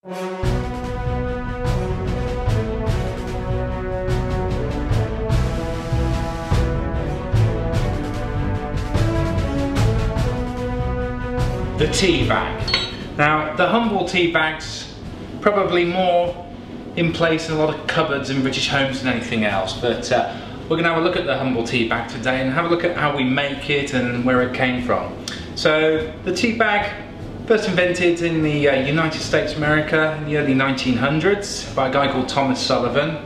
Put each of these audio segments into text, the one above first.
The tea bag. Now, the humble tea bag's probably more in place in a lot of cupboards in British homes than anything else, but we're going to have a look at the humble tea bag today and have a look at how we make it and where it came from. So, the tea bag, first invented in the United States of America in the early 1900s by a guy called Thomas Sullivan,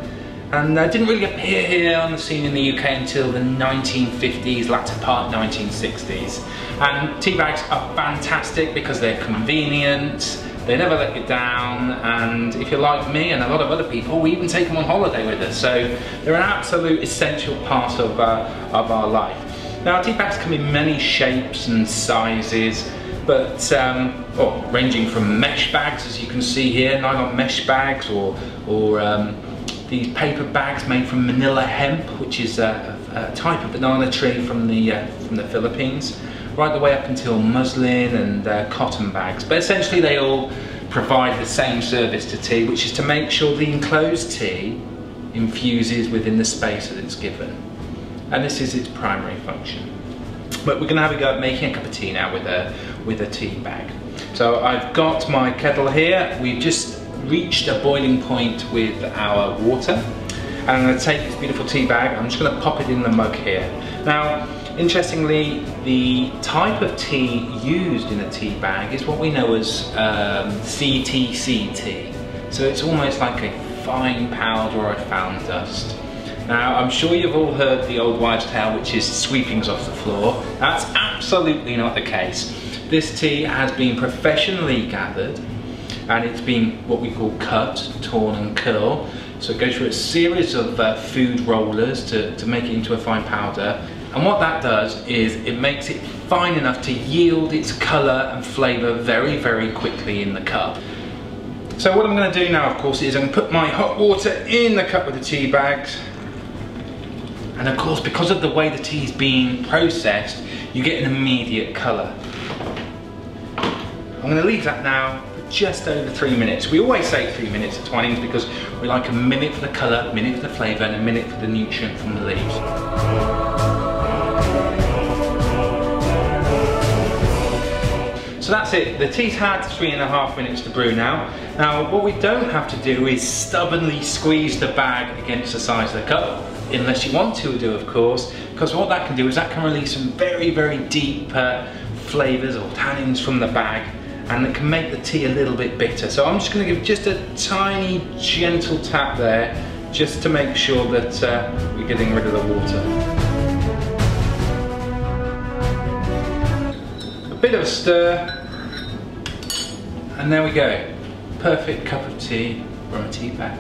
and didn't really appear here on the scene in the UK until the 1950s, latter part 1960s. And tea bags are fantastic because they're convenient, they never let you down, and if you're like me and a lot of other people, we even take them on holiday with us, so they're an absolute essential part of our life. Now, tea bags come in many shapes and sizes, but ranging from mesh bags, as you can see here, nylon mesh bags, or these paper bags made from manila hemp, which is a type of banana tree from the Philippines, right the way up until muslin and cotton bags. But essentially they all provide the same service to tea, which is to make sure the enclosed tea infuses within the space that it's given. And this is its primary function. But we're going to have a go at making a cup of tea now with a tea bag. So I've got my kettle here. We've just reached a boiling point with our water. And I'm going to take this beautiful tea bag, I'm just going to pop it in the mug here. Now, interestingly, the type of tea used in a tea bag is what we know as CTC tea. So it's almost like a fine powder or a found dust. Now, I'm sure you've all heard the old wives' tale, which is sweepings off the floor. That's absolutely not the case. This tea has been professionally gathered, and it's been what we call cut, torn and curl. So it goes through a series of food rollers to make it into a fine powder. And what that does is it makes it fine enough to yield its colour and flavour very, very quickly in the cup. So what I'm going to do now, of course, is I'm going to put my hot water in the cup with the tea bags. And of course, because of the way the tea is being processed, you get an immediate colour. I'm going to leave that now for just over 3 minutes. We always say 3 minutes at Twinings because we like a minute for the colour, a minute for the flavour, and a minute for the nutrient from the leaves. So that's it, the tea's had 3.5 minutes to brew now. Now, what we don't have to do is stubbornly squeeze the bag against the size of the cup, unless you want to do, of course, because what that can do is that can release some very, very deep flavours or tannins from the bag, and it can make the tea a little bit bitter. So I'm just going to give just a tiny, gentle tap there, just to make sure that we're getting rid of the water. A bit of a stir, and there we go. Perfect cup of tea from a tea bag.